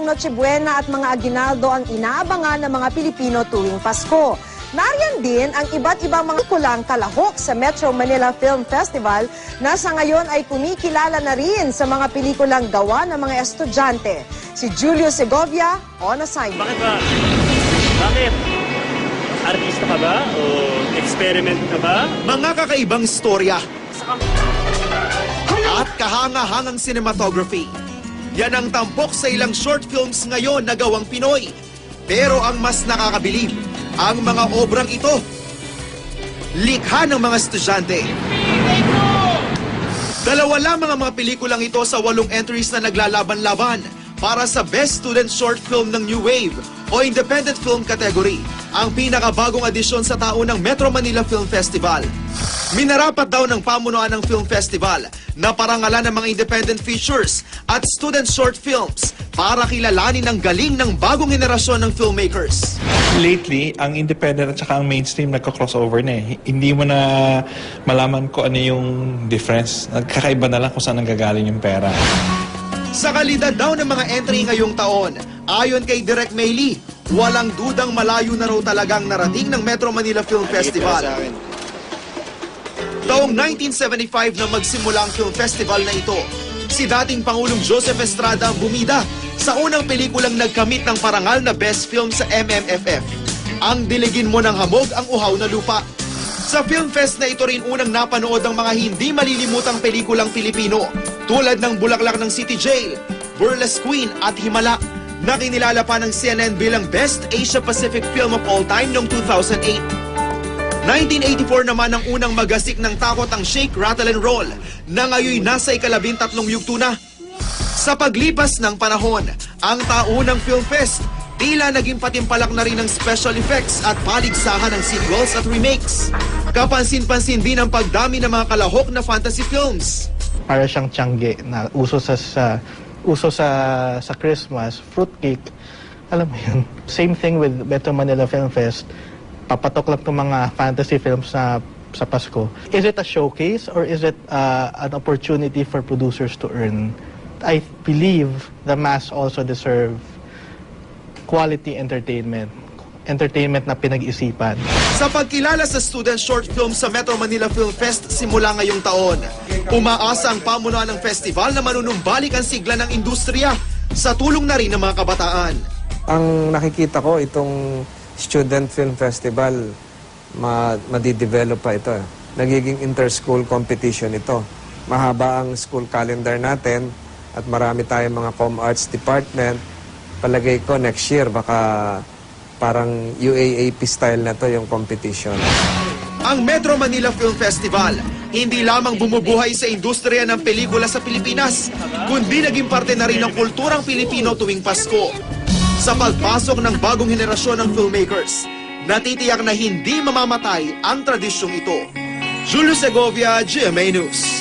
ng Noche Buena at mga aginaldo ang inaabangan ng mga Pilipino tuwing Pasko. Nariyan din ang iba't ibang mga kulang kalahok sa Metro Manila Film Festival na sa ngayon ay kumikilala na rin sa mga pelikulang gawa ng mga estudyante. Si Julio Segovia, on assignment. Bakit ba? Bakit? Artista ka ba? O experiment ka ba? Mga kakaibang istorya at kahanga-hangang cinematography. Yan ang tampok sa ilang short films ngayon na gawang Pinoy. Pero ang mas nakakabilib, ang mga obrang ito, likha ng mga estudyante. Dalawa lamang ang mga pelikulang ito sa 8 entries na naglalaban-laban para sa Best Student Short Film ng New Wave o Independent Film category, ang pinakabagong edisyon sa taon ng Metro Manila Film Festival. Minarapat daw ng pamunuan ng Film Festival na parangalan ng mga independent features at student short films para kilalanin ang galing ng bagong henerasyon ng filmmakers. Lately, ang independent at saka ang mainstream nagko-crossover na eh. Hindi mo na malaman ko ano yung difference. Nagkakaiba na lang kung saan nanggagaling yung pera. Sa kalidad daw ng mga entry ngayong taon, ayon kay Direk Maylie, walang dudang malayo na raw talagang narating ng Metro Manila Film Festival. Taong 1975 na magsimula ang film festival na ito, si dating Pangulong Joseph Estrada ang bumida sa unang pelikulang nagkamit ng parangal na Best Film sa MMFF. Ang Diligin Mo ng Hamog ang Uhaw na Lupa. Sa film fest na ito rin unang napanood ang mga hindi malilimutang pelikulang Pilipino tulad ng Bulaklak ng City Jail, Burlesque Queen at Himala, na kinilala pa ng CNN bilang Best Asia Pacific Film of All Time noong 2008. 1984 naman ang unang magasik ng takot ang Shake, Rattle and Roll na ngayon nasa ika-13 yugto na. Sa paglipas ng panahon, ang taunang Film Fest tila naging patimpalak na rin ng special effects at paligsahan ng sequels at remakes. Kapansin-pansin din ang pagdami ng mga kalahok na fantasy films. Para siyang tiyangge na uso sa Christmas, fruitcake. Alam mo yun. Same thing with Metro Manila Film Fest. Papatok lang itong mga fantasy films sa Pasko. Is it a showcase or is it an opportunity for producers to earn? I believe the mass also deserve quality entertainment. Entertainment na pinag-isipan. Sa pagkilala sa student short film sa Metro Manila Film Fest simula ngayong taon, umaasa ang pamunuan ng festival na manunumbalik ang sigla ng industriya sa tulong na rin ng mga kabataan. Ang nakikita ko itong Student Film Festival, madidevelop pa ito. Nagiging inter-school competition ito. Mahaba ang school calendar natin at marami tayong mga Com-Arts Department. Palagay ko next year baka parang UAAP style na to yung competition. Ang Metro Manila Film Festival hindi lamang bumubuhay sa industriya ng pelikula sa Pilipinas, kundi naging parte na rin ng kulturang Pilipino tuwing Pasko. Sa pagpasok ng bagong henerasyon ng filmmakers, natitiyak na hindi mamamatay ang tradisyong ito. Julio Segovia, GMA News.